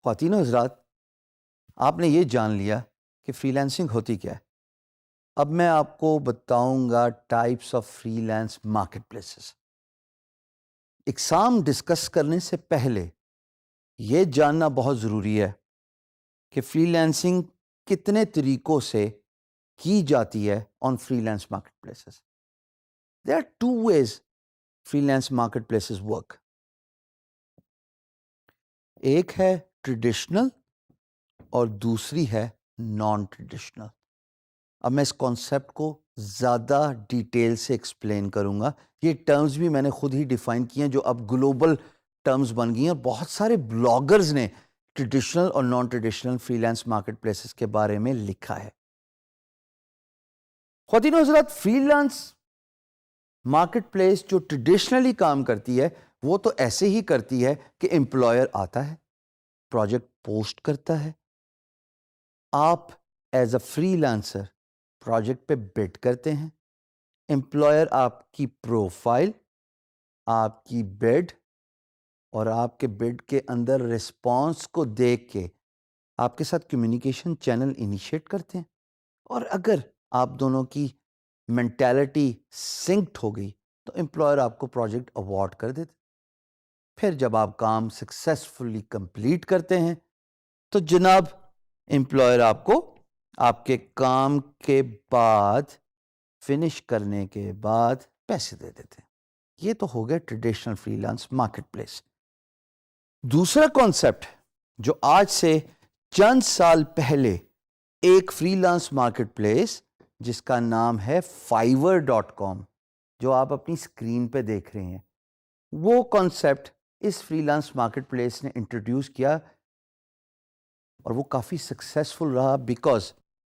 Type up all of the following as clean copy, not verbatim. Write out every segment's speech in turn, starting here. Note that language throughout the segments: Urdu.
خواتین و حضرات، آپ نے یہ جان لیا کہ فری لانسنگ ہوتی کیا ہے. اب میں آپ کو بتاؤں گا types of freelance marketplaces. اقسام ڈسکس کرنے سے پہلے یہ جاننا بہت ضروری ہے کہ فری لانسنگ کتنے طریقوں سے کی جاتی ہے on freelance marketplaces. There are two ways freelance marketplaces work. ایک ہے ٹریڈیشنل اور دوسری ہے نان ٹریڈیشنل. اب میں اس کانسیپٹ کو زیادہ ڈیٹیل سے ایکسپلین کروں گا. یہ ٹرمز بھی میں نے خود ہی ڈیفائن کیے ہیں جو اب گلوبل ٹرمز بن گئی ہیں، اور بہت سارے بلاگرز نے ٹریڈیشنل اور naan traditional freelance market places کے بارے میں لکھا ہے. خواتین و حضرات، فری لانس مارکیٹ پلیس جو ٹریڈیشنلی کام کرتی ہے وہ تو ایسے ہی کرتی ہے کہ امپلائر آتا ہے، پروجیکٹ پوسٹ کرتا ہے، آپ as a free lancer project پہ بڈ کرتے ہیں، امپلائر آپ کی پروفائل، آپ کی بڈ اور آپ کے بڈ کے اندر رسپانس کو دیکھ کے آپ کے ساتھ کمیونیکیشن چینل انیشیٹ کرتے ہیں، اور اگر آپ دونوں کی مینٹالٹی سنکڈ ہو گئی تو امپلائر آپ کو پروجیکٹ اوارڈ کر دیتے. پھر جب آپ کام سکسیسفلی کمپلیٹ کرتے ہیں تو جناب امپلائر آپ کو آپ کے کام کے بعد، فنش کرنے کے بعد پیسے دے دیتے ہیں. یہ تو ہو گیا traditional freelance market place. دوسرا کانسیپٹ جو آج سے چند سال پہلے ایک فری لانس مارکیٹ پلیس جس کا نام ہے fiverr.com، جو آپ اپنی اسکرین پہ دیکھ رہے ہیں، وہ کانسیپٹ اس فری لانس مارکیٹ پلیس نے انٹروڈیوس کیا، اور وہ کافی سکسیسفل رہا. Because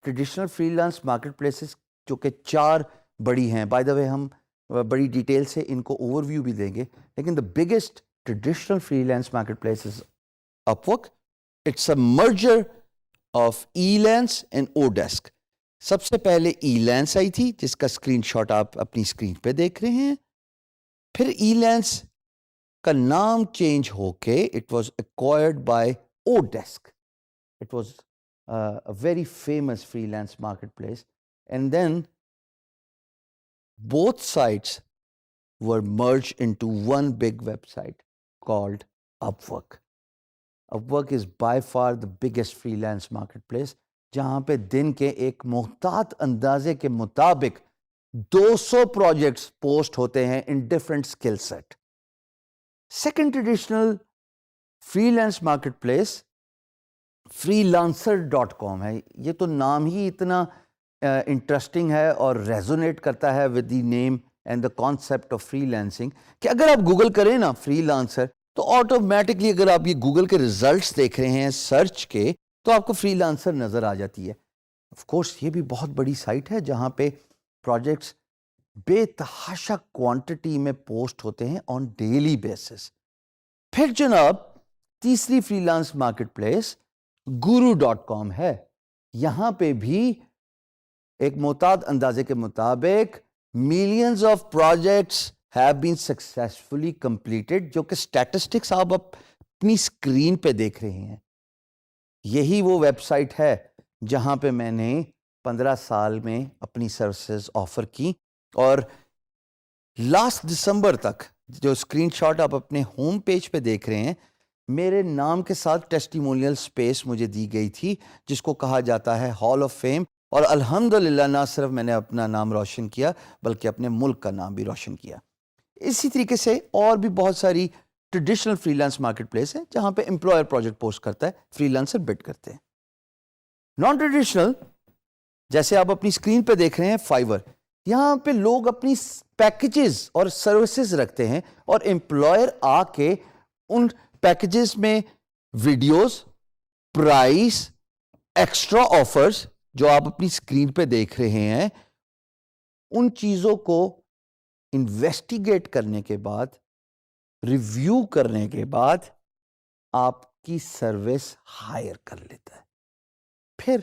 traditional freelance market places جو کہ 4 بڑی ہیں، بائی دا وے ہم بڑی ڈیٹیل سے ان کو اوور ویو بھی دیں گے، لیکن the biggest traditional freelance market place is Upwork. It's a merger of Elance and Odesk. سب سے پہلے Elance آئی تھی جس کا اسکرین شاٹ آپ اپنی اسکرین پہ دیکھ رہے ہیں. پھر Elance کا نام چینج ہو کے it was acquired by Odesk. It was a very famous freelance marketplace. And then both sites were merged into one big website called Upwork. Upwork is by far the biggest freelance marketplace، جہاں پہ دن کے ایک محتاط اندازے کے مطابق 200 پروجیکٹس پوسٹ ہوتے ہیں in different skill set. Second traditional freelance marketplace freelancer.com ہے. یہ تو نام ہی اتنا انٹرسٹنگ ہے اور ریزونیٹ کرتا ہے with the name and the concept of free lancing کہ اگر آپ گوگل کریں نا فری لانسر تو آٹومیٹکلی اگر آپ یہ گوگل کے ریزلٹس دیکھ رہے ہیں سرچ کے تو آپ کو فری لانسر نظر آ جاتی ہے. آف کورس یہ بھی بہت بڑی سائٹ ہے جہاں پہ پروجیکٹس بے تحاشا کوانٹٹی میں پوسٹ ہوتے ہیں آن ڈیلی بیسس. پھر جناب تیسری free lance market place guru.com ہے. یہاں پہ بھی ایک معتاد اندازے کے مطابق millions of projects have been successfully completed، جو کہ اسٹیٹسٹکس آپ اپنی اسکرین پہ دیکھ رہے ہیں. یہی وہ ویب سائٹ ہے جہاں پہ میں نے 15 سال میں اپنی سروسز آفر کی، اور لاسٹ دسمبر تک جو اسکرین شاٹ آپ اپنے ہوم پیج پہ دیکھ رہے ہیں، میرے نام کے ساتھ ٹیسٹیمونیل سپیس مجھے دی گئی تھی جس کو کہا جاتا ہے ہال آف فیم. اور الحمدللہ نہ صرف میں نے اپنا نام روشن کیا بلکہ اپنے ملک کا نام بھی روشن کیا. اسی طریقے سے اور بھی بہت ساری traditional freelance market place ہیں جہاں پہ امپلائر پروجیکٹ پوسٹ کرتا ہے، فری لانسر بڈ کرتے ہیں. نان ٹریڈیشنل جیسے آپ اپنی اسکرین پہ دیکھ رہے ہیں فائیور، یہاں پہ لوگ اپنی پیکیجز اور سروسز رکھتے ہیں اور امپلائر آ کے ان پیکیجز میں ویڈیوز، پرائس، ایکسٹرا آفرز جو آپ اپنی اسکرین پہ دیکھ رہے ہیں، ان چیزوں کو انویسٹیگیٹ کرنے کے بعد، ریویو کرنے کے بعد آپ کی سروس ہائر کر لیتا ہے. پھر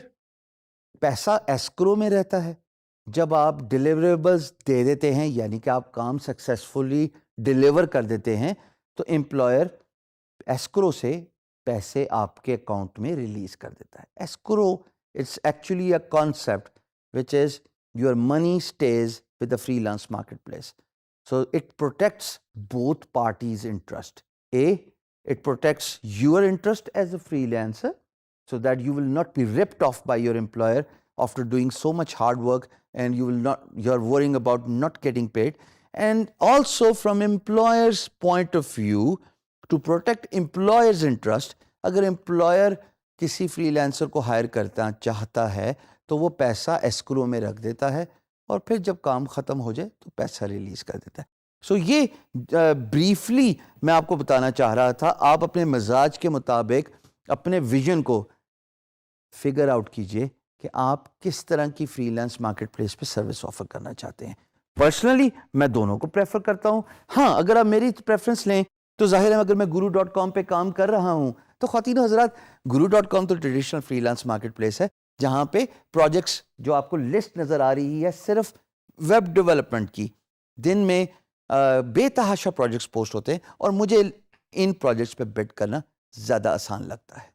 پیسہ ایسکرو میں رہتا ہے. جب آپ ڈیلیوریبلز دے دیتے ہیں یعنی کہ آپ کام سکسیسفلی ڈیلیور کر دیتے ہیں تو امپلائر ایسکرو سے پیسے آپ کے اکاؤنٹ میں ریلیز کر دیتا ہے. Escrow it's actually a concept which is your money stays with the freelance marketplace. So it protects both parties' interest. It protects your interest as a freelancer so that you will not be ripped off by your employer after doing so much hard work and you're worrying about not getting paid. And also from employer's point of view, to protect employer's interest, اگر employer کسی فریلانسر کو ہائر کرتا چاہتا ہے تو وہ پیسہ ایسکرو میں رکھ دیتا ہے اور پھر جب کام ختم ہو جائے تو پیسہ ریلیز کر دیتا ہے. سو یہ بریفلی میں آپ کو بتانا چاہ رہا تھا. آپ اپنے مزاج کے مطابق اپنے ویژن کو فگر آؤٹ کیجئے کہ آپ کس طرح کی فری لانس مارکیٹ پلیس پہ سروس آفر کرنا چاہتے ہیں. پرسنلی میں دونوں کو پریفر کرتا ہوں. ہاں اگر آپ میری پریفرنس لیں تو ظاہر ہے اگر میں guru.com پہ کام کر رہا ہوں تو خواتین و حضرات guru.com تو traditional freelance market place ہے جہاں پہ پروجیکٹس جو آپ کو لسٹ نظر آ رہی ہے صرف ویب ڈیولپمنٹ کی، دن میں بے تحاشا پروجیکٹس پوسٹ ہوتے ہیں اور مجھے ان پروجیکٹس پہ بڈ کرنا زیادہ آسان لگتا ہے.